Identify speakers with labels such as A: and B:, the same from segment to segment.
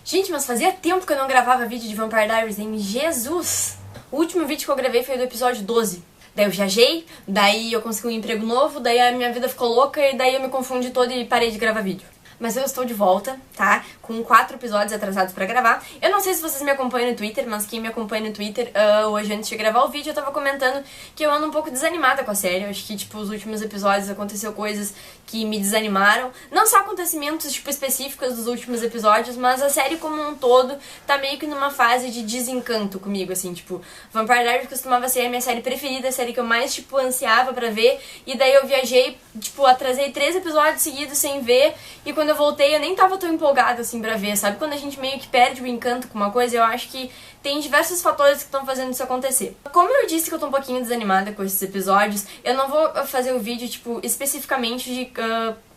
A: Gente, mas fazia tempo que eu não gravava vídeo de Vampire Diaries, hein? Jesus! O último vídeo que eu gravei foi do episódio 12. Daí eu viajei, daí eu consegui um emprego novo, daí a minha vida ficou louca e daí eu me confundi toda e parei de gravar vídeo. Mas eu estou de volta, tá? Com 4 episódios atrasados pra gravar. Eu não sei se vocês me acompanham no Twitter, mas quem me acompanha no Twitter, hoje antes de gravar o vídeo, eu tava comentando que eu ando um pouco desanimada com a série. Eu acho que, tipo, os últimos episódios aconteceu coisas que me desanimaram. Não só acontecimentos, tipo, específicos dos últimos episódios, mas a série como um todo tá meio que numa fase de desencanto comigo, assim, tipo, Vampire Diaries costumava ser a minha série preferida, a série que eu mais, tipo, ansiava pra ver, e daí eu viajei, tipo, atrasei 3 episódios seguidos sem ver, e quando eu voltei eu nem tava tão empolgada, assim, pra ver, sabe? Quando a gente meio que perde o encanto com uma coisa, eu acho que tem diversos fatores que estão fazendo isso acontecer. Como eu disse que eu tô um pouquinho desanimada com esses episódios, eu não vou fazer o vídeo, tipo, especificamente de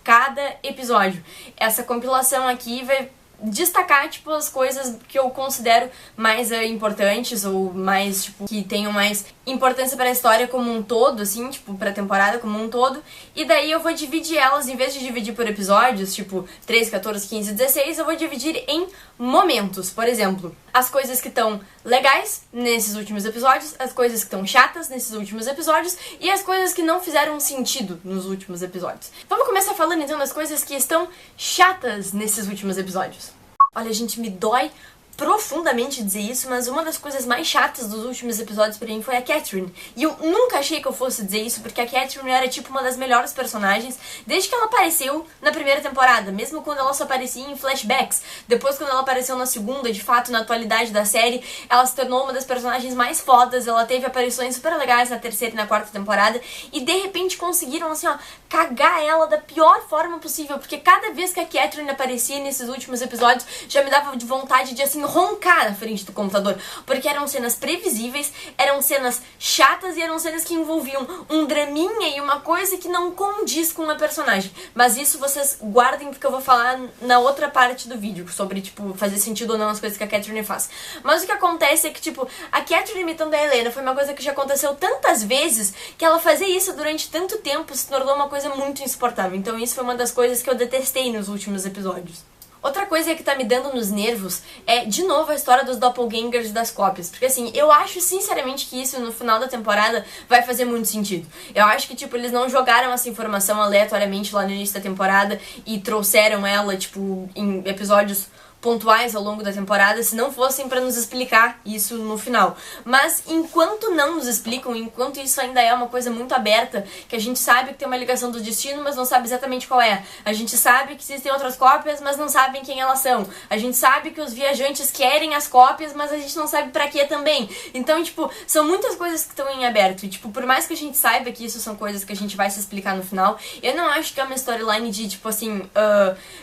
A: cada episódio. Essa compilação aqui vai destacar, tipo, as coisas que eu considero mais importantes ou mais, tipo, que tenham mais importância para a história como um todo, assim, tipo, pra temporada como um todo, e daí eu vou dividir elas, em vez de dividir por episódios, tipo, 13, 14, 15, 16, eu vou dividir em momentos. Por exemplo, as coisas que estão legais nesses últimos episódios, as coisas que estão chatas nesses últimos episódios e as coisas que não fizeram sentido nos últimos episódios. Vamos começar falando então das coisas que estão chatas nesses últimos episódios. Olha, gente, me dói profundamente dizer isso, mas uma das coisas mais chatas dos últimos episódios pra mim foi a Catherine. E eu nunca achei que eu fosse dizer isso, porque a Catherine era tipo uma das melhores personagens desde que ela apareceu na primeira temporada, mesmo quando ela só aparecia em flashbacks. Depois, quando ela apareceu na segunda, de fato, na atualidade da série, ela se tornou uma das personagens mais fodas, ela teve aparições super legais na terceira e na quarta temporada, e de repente conseguiram, assim, ó, cagar ela da pior forma possível, porque cada vez que a Catherine aparecia nesses últimos episódios, já me dava de vontade de, assim, roncar na frente do computador, porque eram cenas previsíveis, eram cenas chatas e eram cenas que envolviam um draminha e uma coisa que não condiz com a personagem. Mas isso vocês guardem, porque eu vou falar na outra parte do vídeo, sobre, tipo, fazer sentido ou não as coisas que a Catherine faz. Mas o que acontece é que, tipo, a Catherine imitando a Helena foi uma coisa que já aconteceu tantas vezes, que ela fazer isso durante tanto tempo se tornou uma coisa muito insuportável. Então isso foi uma das coisas que eu detestei nos últimos episódios. Outra coisa que tá me dando nos nervos é, de novo, a história dos doppelgangers e das cópias. Porque, assim, eu acho, sinceramente, que isso no final da temporada vai fazer muito sentido. Eu acho que, tipo, eles não jogaram essa informação aleatoriamente lá no início da temporada e trouxeram ela, tipo, em episódios pontuais ao longo da temporada, se não fossem pra nos explicar isso no final. Mas enquanto não nos explicam, enquanto isso ainda é uma coisa muito aberta, que a gente sabe que tem uma ligação do destino, mas não sabe exatamente qual é. A gente sabe que existem outras cópias, mas não sabem quem elas são. A gente sabe que os viajantes querem as cópias, mas a gente não sabe pra quê também. Então, tipo, são muitas coisas que estão em aberto. E, tipo, por mais que a gente saiba que isso são coisas que a gente vai se explicar no final, eu não acho que é uma storyline de, tipo, assim,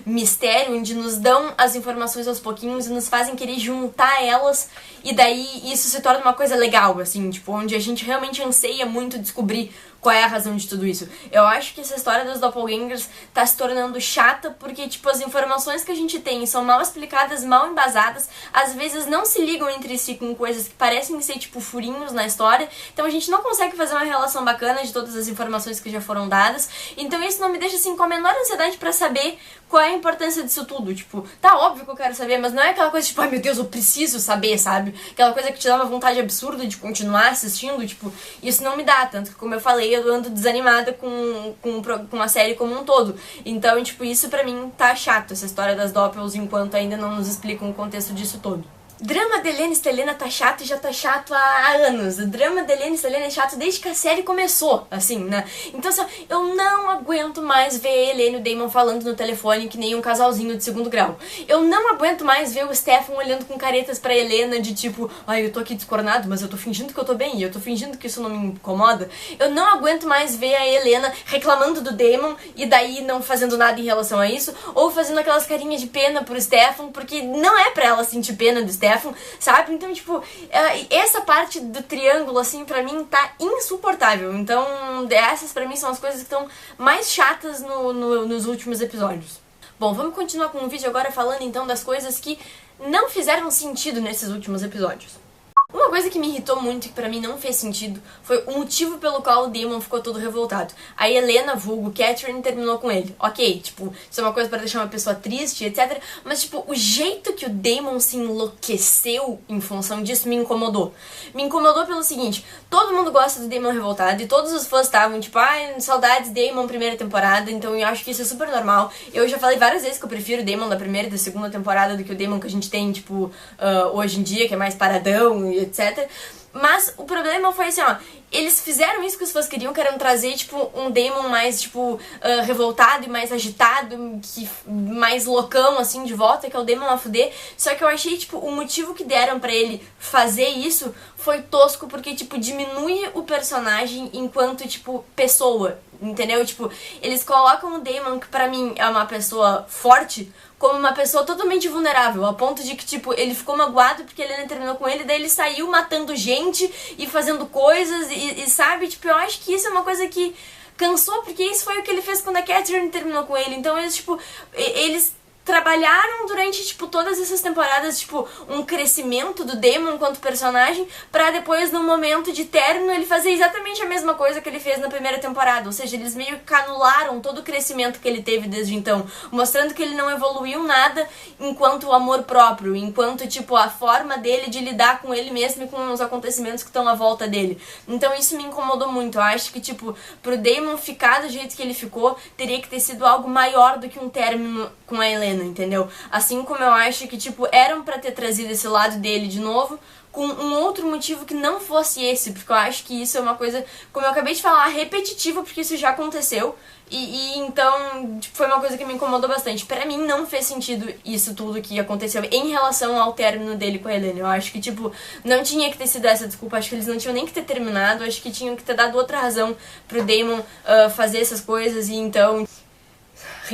A: mistério, onde nos dão as informações aos pouquinhos e nos fazem querer juntar elas, e daí isso se torna uma coisa legal, assim, tipo, onde a gente realmente anseia muito descobrir qual é a razão de tudo isso. Eu acho que essa história dos doppelgangers tá se tornando chata porque, tipo, as informações que a gente tem são mal explicadas, mal embasadas, às vezes não se ligam entre si com coisas que parecem ser, tipo, furinhos na história, então a gente não consegue fazer uma relação bacana de todas as informações que já foram dadas, então isso não me deixa, assim, com a menor ansiedade pra saber qual é a importância disso tudo. Tipo, tá óbvio que eu quero saber, mas não é aquela coisa, tipo, ai meu Deus, eu preciso saber, sabe? Aquela coisa que te dá uma vontade absurda de continuar assistindo, tipo, isso não me dá, tanto que, como eu falei, eu ando desanimada com a série como um todo. Então, tipo, isso pra mim tá chato, essa história das doppels, enquanto ainda não nos explicam o contexto disso todo. Drama de Helena e Selena tá chato e já tá chato há anos. O drama de Helena e Selena é chato desde que a série começou, assim, né? Então, assim, eu não aguento mais ver a Helena e o Damon falando no telefone que nem um casalzinho de segundo grau. Eu não aguento mais ver o Stefan olhando com caretas pra Helena de tipo, ai, eu tô aqui descoronado, mas eu tô fingindo que eu tô bem e eu tô fingindo que isso não me incomoda. Eu não aguento mais ver a Helena reclamando do Damon e daí não fazendo nada em relação a isso, ou fazendo aquelas carinhas de pena pro Stefan, porque não é pra ela sentir pena do Stefan, sabe? Então, tipo, essa parte do triângulo, assim, pra mim tá insuportável. Então, essas pra mim são as coisas que estão mais chatas nos últimos episódios. Bom, vamos continuar com o vídeo agora falando, então, das coisas que não fizeram sentido nesses últimos episódios. Uma coisa que me irritou muito e que pra mim não fez sentido foi o motivo pelo qual o Damon ficou todo revoltado. A Helena, vulgo Catherine, terminou com ele. Ok, tipo, isso é uma coisa pra deixar uma pessoa triste, etc. Mas, tipo, o jeito que o Damon se enlouqueceu em função disso me incomodou. Me incomodou pelo seguinte, todo mundo gosta do Damon revoltado e todos os fãs estavam, tipo, ai, saudades Damon primeira temporada, então eu acho que isso é super normal. Eu já falei várias vezes que eu prefiro o Damon da primeira e da segunda temporada do que o Damon que a gente tem, tipo, hoje em dia, que é mais paradão e etc. Mas o problema foi assim, ó, eles fizeram isso que os fãs queriam, que era trazer, tipo, um Damon mais, tipo, revoltado e mais agitado, mais loucão, assim, de volta, que é o Damon a fuder. Só que eu achei, tipo, o motivo que deram pra ele fazer isso foi tosco, porque, tipo, diminui o personagem enquanto, tipo, pessoa, entendeu? Tipo, eles colocam o Damon, que pra mim é uma pessoa forte, como uma pessoa totalmente vulnerável, a ponto de que, tipo, ele ficou magoado porque a Helena terminou com ele, daí ele saiu matando gente e fazendo coisas, e sabe? Tipo, eu acho que isso é uma coisa que cansou, porque isso foi o que ele fez quando a Catherine terminou com ele. Então, eles, tipo, eles trabalharam durante, tipo, todas essas temporadas, tipo, um crescimento do Damon enquanto personagem, pra depois, no momento de término, ele fazer exatamente a mesma coisa que ele fez na primeira temporada. Ou seja, eles meio que anularam todo o crescimento que ele teve desde então, mostrando que ele não evoluiu nada enquanto o amor próprio, enquanto, tipo, a forma dele de lidar com ele mesmo e com os acontecimentos que estão à volta dele. Então isso me incomodou muito. Eu acho que, tipo, pro Damon ficar do jeito que ele ficou, teria que ter sido algo maior do que um término com a Helena, entendeu? Assim como eu acho que, tipo, eram pra ter trazido esse lado dele de novo, com um outro motivo que não fosse esse, porque eu acho que isso é uma coisa, como eu acabei de falar, repetitiva, porque isso já aconteceu, e então, tipo, foi uma coisa que me incomodou bastante. Pra mim não fez sentido isso tudo que aconteceu em relação ao término dele com a Helena. Eu acho que, tipo, não tinha que ter sido essa desculpa, acho que eles não tinham nem que ter terminado, acho que tinham que ter dado outra razão pro Damon fazer essas coisas, e então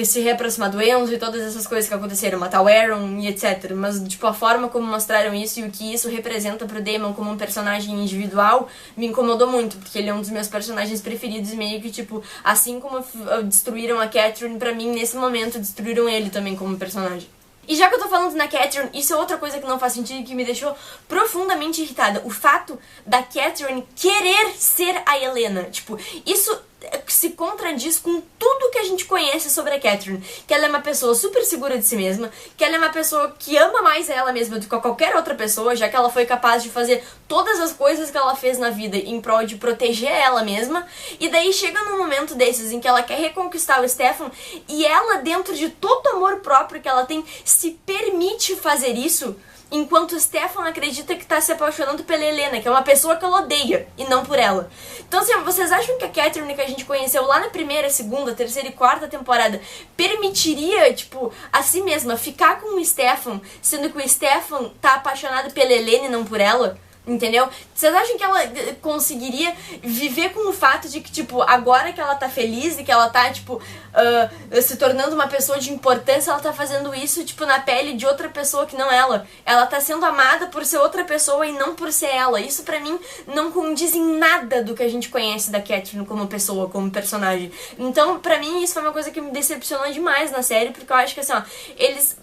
A: se reaproximar do Enzo e todas essas coisas que aconteceram, matar o Aaron e etc. Mas, tipo, a forma como mostraram isso e o que isso representa pro Damon como um personagem individual me incomodou muito, porque ele é um dos meus personagens preferidos, meio que, tipo, assim como destruíram a Catherine, pra mim, nesse momento, destruíram ele também como personagem. E já que eu tô falando na Catherine, isso é outra coisa que não faz sentido e que me deixou profundamente irritada. O fato da Catherine querer ser a Helena. Tipo, isso se contradiz com tudo que a gente conhece sobre a Catherine. Que ela é uma pessoa super segura de si mesma, que ela é uma pessoa que ama mais ela mesma do que qualquer outra pessoa, já que ela foi capaz de fazer todas as coisas que ela fez na vida em prol de proteger ela mesma. E daí chega num momento desses em que ela quer reconquistar o Stefan e ela, dentro de todo o amor próprio que ela tem, se permite fazer isso, enquanto o Stefan acredita que tá se apaixonando pela Helena, que é uma pessoa que ela odeia, e não por ela. Então, assim, vocês acham que a Catherine que a gente conheceu lá na primeira, segunda, terceira e quarta temporada permitiria, tipo, a si mesma ficar com o Stefan, sendo que o Stefan tá apaixonado pela Helena e não por ela? Entendeu? Vocês acham que ela conseguiria viver com o fato de que, tipo, agora que ela tá feliz e que ela tá, tipo, se tornando uma pessoa de importância, ela tá fazendo isso, tipo, na pele de outra pessoa que não ela. Ela tá sendo amada por ser outra pessoa e não por ser ela. Isso, pra mim, não condiz em nada do que a gente conhece da Catherine como pessoa, como personagem. Então, pra mim, isso foi uma coisa que me decepcionou demais na série, porque eu acho que, assim, ó, eles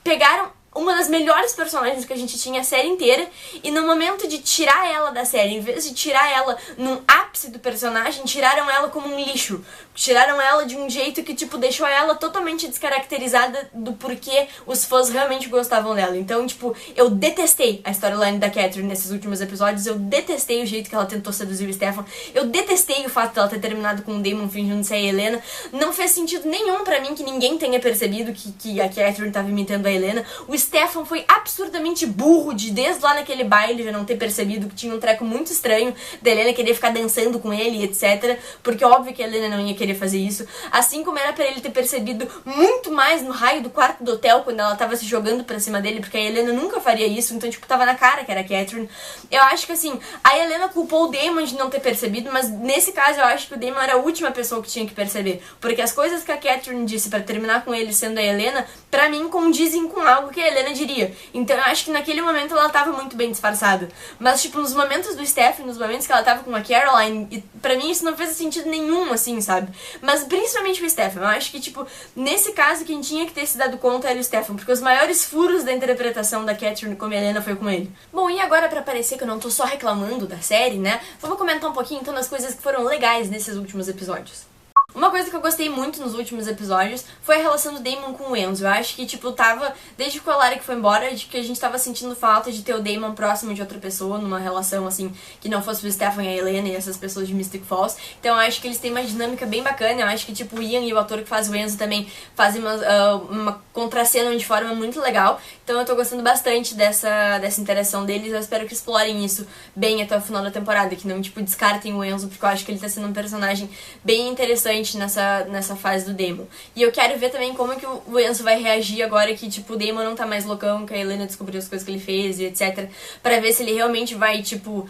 A: pegaram uma das melhores personagens que a gente tinha a série inteira, e no momento de tirar ela da série, em vez de tirar ela num ápice do personagem, tiraram ela como um lixo. Tiraram ela de um jeito que, tipo, deixou ela totalmente descaracterizada do porquê os fãs realmente gostavam dela. Então, tipo, eu detestei a storyline da Catherine nesses últimos episódios, eu detestei o jeito que ela tentou seduzir o Stefan, eu detestei o fato dela ter terminado com o Damon fingindo ser a Helena. Não fez sentido nenhum pra mim que ninguém tenha percebido que a Catherine tava imitando a Helena. O Stefan foi absurdamente burro de, desde lá naquele baile, já não ter percebido que tinha um treco muito estranho da Helena querer ficar dançando com ele, etc. Porque óbvio que a Helena não ia querer fazer isso. Assim como era pra ele ter percebido muito mais no raio do quarto do hotel, quando ela tava se jogando pra cima dele, porque a Helena nunca faria isso, então, tipo, tava na cara que era a Catherine. Eu acho que, assim, a Helena culpou o Damon de não ter percebido, mas nesse caso eu acho que o Damon era a última pessoa que tinha que perceber. Porque as coisas que a Catherine disse pra terminar com ele sendo a Helena, pra mim, condizem com algo que a Helena diria. Então eu acho que naquele momento ela tava muito bem disfarçada. Mas, tipo, nos momentos do Steph, nos momentos que ela tava com a Caroline, pra mim isso não fez sentido nenhum, assim, sabe? Mas principalmente o Stefan. Eu acho que, tipo, nesse caso, quem tinha que ter se dado conta era o Stefan, porque os maiores furos da interpretação da Catherine como Helena foi com ele. Bom, e agora, pra parecer que eu não tô só reclamando da série, né, vamos comentar um pouquinho, então, das coisas que foram legais nesses últimos episódios. Uma coisa que eu gostei muito nos últimos episódios foi a relação do Damon com o Enzo. Eu acho que, tipo, tava, desde que o Alaric foi embora, de que a gente tava sentindo falta de ter o Damon próximo de outra pessoa, numa relação, assim, que não fosse o Stefan e a Helena e essas pessoas de Mystic Falls. Então eu acho que eles têm uma dinâmica bem bacana. Eu acho que, tipo, o Ian e o ator que faz o Enzo também fazem uma contracenam de forma muito legal. Então eu tô gostando bastante dessa interação deles. Eu espero que explorem isso bem até o final da temporada, que não, tipo, descartem o Enzo, porque eu acho que ele tá sendo um personagem bem interessante nessa fase do Damon. E eu quero ver também como que o Enzo vai reagir agora que, tipo, o Damon não tá mais loucão, que a Helena descobriu as coisas que ele fez e etc. Pra ver se ele realmente vai, tipo,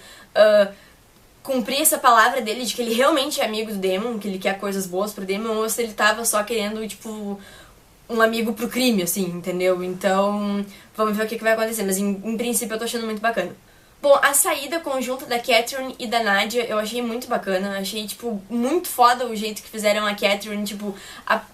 A: cumprir essa palavra dele de que ele realmente é amigo do Damon, que ele quer coisas boas pro Damon, ou se ele tava só querendo, tipo, um amigo pro crime, assim, entendeu? Então, vamos ver o que vai acontecer. Mas, em princípio, eu tô achando muito bacana. Bom, a saída conjunta da Catherine e da Nadia eu achei muito bacana. Achei, tipo, muito foda o jeito que fizeram a Catherine. Tipo,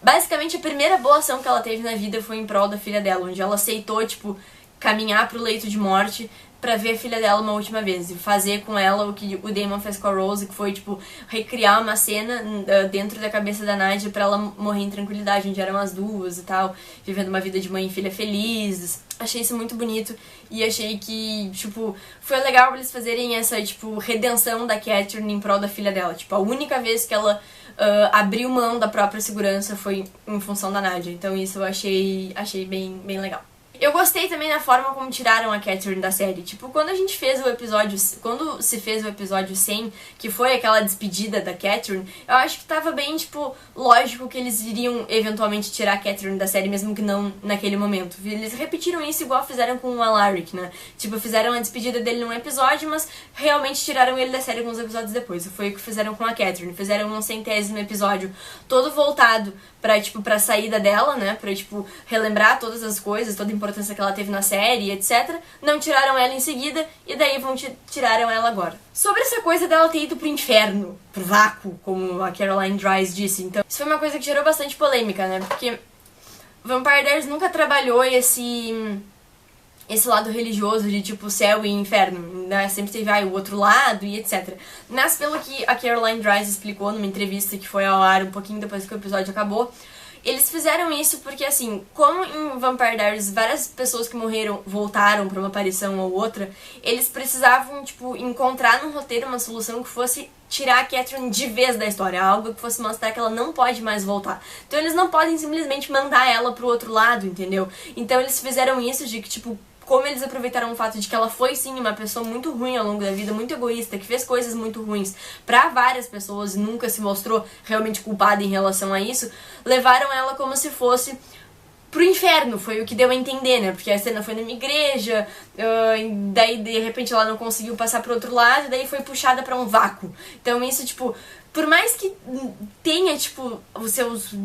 A: basicamente a primeira boa ação que ela teve na vida foi em prol da filha dela, onde ela aceitou, tipo, caminhar pro leito de morte pra ver a filha dela uma última vez. E fazer com ela o que o Damon fez com a Rose, que foi, tipo, recriar uma cena dentro da cabeça da Nadia pra ela morrer em tranquilidade, onde eram as duas e tal, vivendo uma vida de mãe e filha felizes. Achei isso muito bonito e achei que, tipo, foi legal eles fazerem essa, tipo, redenção da Catherine em prol da filha dela. Tipo, a única vez que ela abriu mão da própria segurança foi em função da Nadia. Então isso eu achei bem legal. Eu gostei também da forma como tiraram a Catherine da série. Tipo, quando se fez o episódio 100, que foi aquela despedida da Catherine, eu acho que tava bem, tipo, lógico que eles iriam eventualmente tirar a Catherine da série, mesmo que não naquele momento. Eles repetiram isso igual fizeram com o Alaric, né? Tipo, fizeram a despedida dele num episódio, mas realmente tiraram ele da série alguns episódios depois. Foi o que fizeram com a Catherine. Fizeram um 100º episódio todo voltado pra saída dela, né? Pra, tipo, relembrar todas as coisas, toda a importância que ela teve na série, etc. Não tiraram ela em seguida, e daí tiraram ela agora. Sobre essa coisa dela ter ido pro inferno, pro vácuo, como a Caroline Dries disse. Então, isso foi uma coisa que gerou bastante polêmica, né? Porque Vampire Diaries nunca trabalhou esse lado religioso de, tipo, céu e inferno, né? Sempre teve, o outro lado e etc. Mas pelo que a Caroline Dries explicou numa entrevista que foi ao ar um pouquinho depois que o episódio acabou, eles fizeram isso porque, assim, como em Vampire Diaries várias pessoas que morreram voltaram pra uma aparição ou outra, eles precisavam, tipo, encontrar no roteiro uma solução que fosse tirar a Catherine de vez da história, algo que fosse mostrar que ela não pode mais voltar. Então eles não podem simplesmente mandar ela pro outro lado, entendeu? Então eles fizeram isso de que, tipo, como eles aproveitaram o fato de que ela foi, sim, uma pessoa muito ruim ao longo da vida, muito egoísta, que fez coisas muito ruins pra várias pessoas e nunca se mostrou realmente culpada em relação a isso, levaram ela como se fosse pro inferno, foi o que deu a entender, né? Porque a cena foi numa igreja, daí de repente ela não conseguiu passar pro outro lado, e daí foi puxada pra um vácuo. Então isso, tipo, por mais que tenha, tipo, os seus...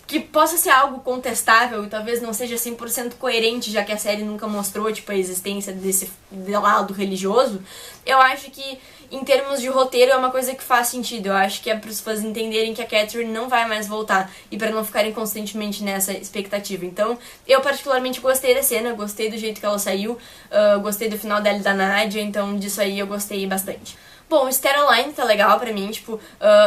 A: que possa ser algo contestável e talvez não seja 100% coerente, já que a série nunca mostrou, tipo, a existência desse lado religioso, eu acho que, em termos de roteiro, é uma coisa que faz sentido. Eu acho que é para os fãs entenderem que a Catherine não vai mais voltar e para não ficarem constantemente nessa expectativa. Então, eu particularmente gostei da cena, gostei do jeito que ela saiu, gostei do final dela e da Nadia, então disso aí eu gostei bastante. Bom, o Caroline tá legal pra mim, tipo,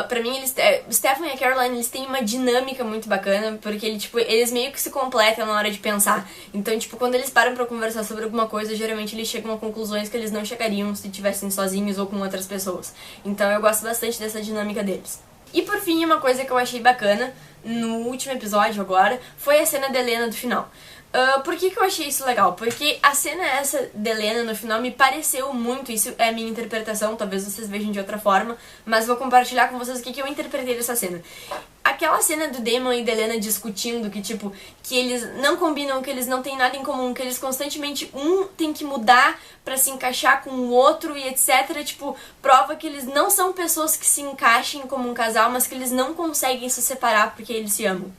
A: pra mim o Stefan e a Caroline, eles têm uma dinâmica muito bacana, porque eles meio que se completam na hora de pensar. Então, tipo, quando eles param pra conversar sobre alguma coisa, geralmente eles chegam a conclusões que eles não chegariam se estivessem sozinhos ou com outras pessoas. Então eu gosto bastante dessa dinâmica deles. E por fim, uma coisa que eu achei bacana no último episódio agora, foi a cena da Helena do final. Por que eu achei isso legal? Porque a cena essa de Helena no final me pareceu muito, isso é a minha interpretação, talvez vocês vejam de outra forma, mas vou compartilhar com vocês o que eu interpretei dessa cena. Aquela cena do Damon e da Helena discutindo que, tipo, que eles não combinam, que eles não têm nada em comum, que eles constantemente, um tem que mudar pra se encaixar com o outro e etc, tipo, prova que eles não são pessoas que se encaixem como um casal, mas que eles não conseguem se separar porque eles se amam.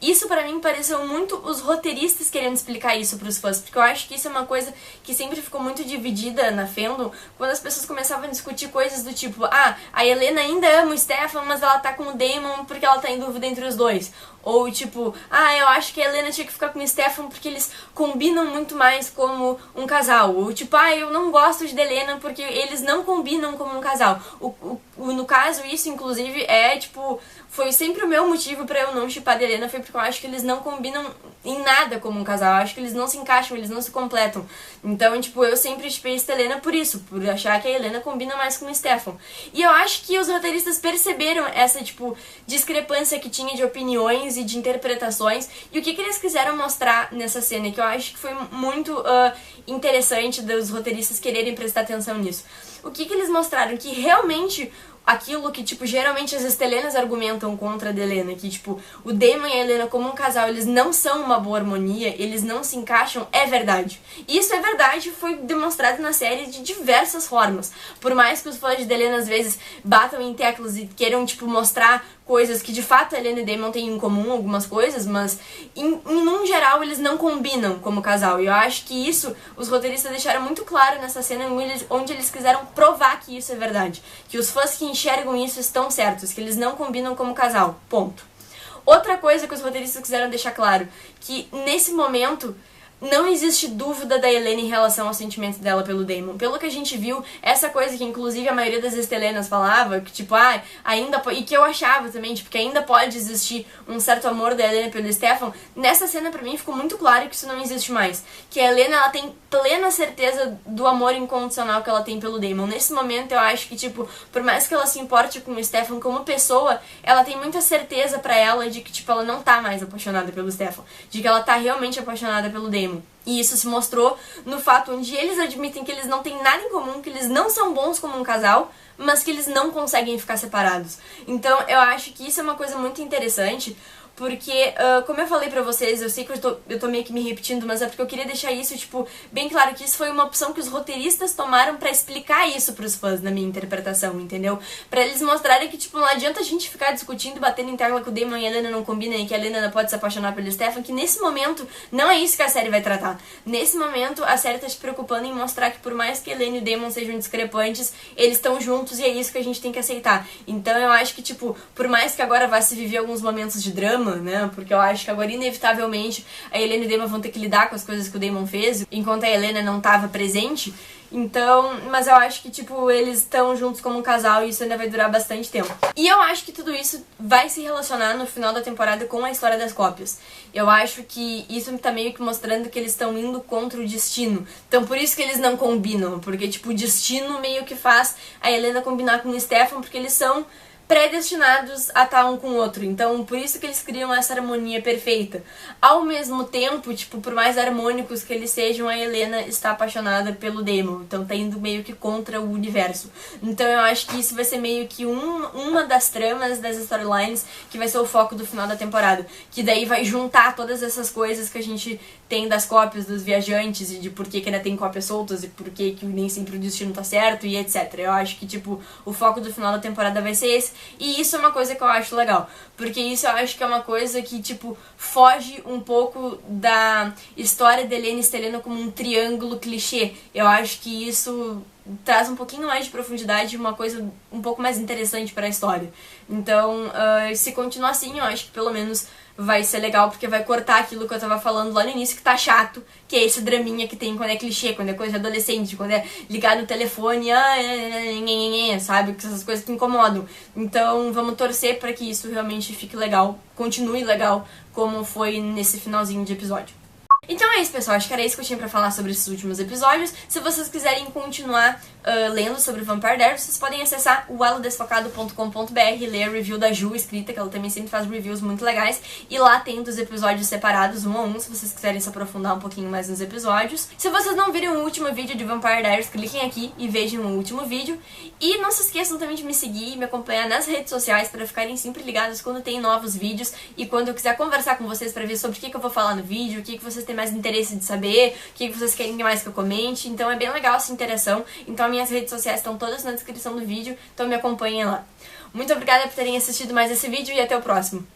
A: isso pra mim pareceu muito os roteiristas querendo explicar isso pros fãs, porque eu acho que isso é uma coisa que sempre ficou muito dividida na fandom, quando as pessoas começavam a discutir coisas do tipo, a Helena ainda ama o Stefan, mas ela tá com o Damon porque ela tá em dúvida entre os dois. Ou tipo, eu acho que a Helena tinha que ficar com o Stefan porque eles combinam muito mais como um casal. Ou tipo, eu não gosto de Helena porque eles não combinam como um casal. No caso, isso inclusive foi sempre o meu motivo pra eu não shippar a Helena, foi porque eu acho que eles não combinam em nada como um casal. Eu acho que eles não se encaixam, eles não se completam. Então, eu sempre shippei a Helena por isso, por achar que a Helena combina mais com o Stefan. E eu acho que os roteiristas perceberam essa, discrepância que tinha de opiniões e de interpretações, e o que eles quiseram mostrar nessa cena, que eu acho que foi muito interessante dos roteiristas quererem prestar atenção nisso. O que eles mostraram? Que realmente aquilo que, geralmente as estelenas argumentam contra a Helena, que, o Damon e a Helena como um casal, eles não são uma boa harmonia, eles não se encaixam, é verdade. E isso é verdade, foi demonstrado na série de diversas formas. Por mais que os fãs de Helena às vezes batam em teclas e queiram, mostrar coisas que de fato a Helena e Damon têm em comum, algumas coisas, mas em um geral eles não combinam como casal. E eu acho que isso os roteiristas deixaram muito claro nessa cena onde eles quiseram provar que isso é verdade. Que os fãs que enxergam isso estão certos, que eles não combinam como casal. Ponto. Outra coisa que os roteiristas quiseram deixar claro, que nesse momento não existe dúvida da Helena em relação ao sentimento dela pelo Damon. Pelo que a gente viu, essa coisa que inclusive a maioria das estelenas falava, que ainda e que eu achava também, que ainda pode existir um certo amor da Helena pelo Stefan, nessa cena pra mim ficou muito claro que isso não existe mais. Que a Helena, ela tem plena certeza do amor incondicional que ela tem pelo Damon. Nesse momento eu acho que, por mais que ela se importe com o Stefan como pessoa, ela tem muita certeza pra ela de que, ela não tá mais apaixonada pelo Stefan. De que ela tá realmente apaixonada pelo Damon. E isso se mostrou no fato onde eles admitem que eles não têm nada em comum, que eles não são bons como um casal, mas que eles não conseguem ficar separados. Então eu acho que isso é uma coisa muito interessante, porque, como eu falei pra vocês, eu sei que eu tô meio que me repetindo, mas é porque eu queria deixar isso, bem claro que isso foi uma opção que os roteiristas tomaram pra explicar isso pros fãs, na minha interpretação, entendeu? Pra eles mostrarem que, não adianta a gente ficar discutindo, batendo em tecla que o Damon e a Helena não combinam e que a Helena não pode se apaixonar pelo Stefan, que nesse momento não é isso que a série vai tratar. Nesse momento, a série tá se preocupando em mostrar que por mais que a Helena e o Damon sejam discrepantes, eles estão juntos e é isso que a gente tem que aceitar. Então eu acho que, por mais que agora vá se viver alguns momentos de drama, né? Porque eu acho que agora, inevitavelmente, a Helena e o Damon vão ter que lidar com as coisas que o Damon fez, enquanto a Helena não estava presente. Então, mas eu acho que, eles estão juntos como um casal e isso ainda vai durar bastante tempo. E eu acho que tudo isso vai se relacionar no final da temporada com a história das cópias. Eu acho que isso tá meio que mostrando que eles estão indo contra o destino. Então, por isso que eles não combinam, porque, o destino meio que faz a Helena combinar com o Stefan, porque eles são predestinados a estar um com o outro. Então, por isso que eles criam essa harmonia perfeita. Ao mesmo tempo, por mais harmônicos que eles sejam, a Helena está apaixonada pelo Damon. Então, tá indo meio que contra o universo. Então, eu acho que isso vai ser meio que uma das tramas das storylines que vai ser o foco do final da temporada. Que daí vai juntar todas essas coisas que a gente tem das cópias dos viajantes e de por que ainda tem cópias soltas e por que nem sempre o destino tá certo e etc. Eu acho que, o foco do final da temporada vai ser esse. E isso é uma coisa que eu acho legal, porque isso eu acho que é uma coisa que, foge um pouco da história de Helena e Stelena como um triângulo clichê. Eu acho que isso traz um pouquinho mais de profundidade, uma coisa um pouco mais interessante para a história. Então, se continuar assim, eu acho que pelo menos vai ser legal, porque vai cortar aquilo que eu tava falando lá no início, que tá chato, que é esse draminha que tem quando é clichê, quando é coisa de adolescente, quando é ligar no telefone, sabe? Essas coisas que incomodam. Então, vamos torcer pra que isso realmente fique legal, continue legal, como foi nesse finalzinho de episódio. Então é isso, pessoal. Acho que era isso que eu tinha pra falar sobre esses últimos episódios. Se vocês quiserem continuar lendo sobre Vampire Diaries, vocês podem acessar o elodesfocado.com.br e ler a review da Ju escrita, que ela também sempre faz reviews muito legais. E lá tem dos episódios separados, um a um, se vocês quiserem se aprofundar um pouquinho mais nos episódios. Se vocês não viram o último vídeo de Vampire Diaries, cliquem aqui e vejam o último vídeo. E não se esqueçam também de me seguir e me acompanhar nas redes sociais para ficarem sempre ligados quando tem novos vídeos e quando eu quiser conversar com vocês para ver sobre o que eu vou falar no vídeo, o que vocês têm mais interesse de saber, o que vocês querem mais que eu comente. Então é bem legal essa interação. Então minhas redes sociais estão todas na descrição do vídeo, então me acompanhem lá. Muito obrigada por terem assistido mais esse vídeo e até o próximo.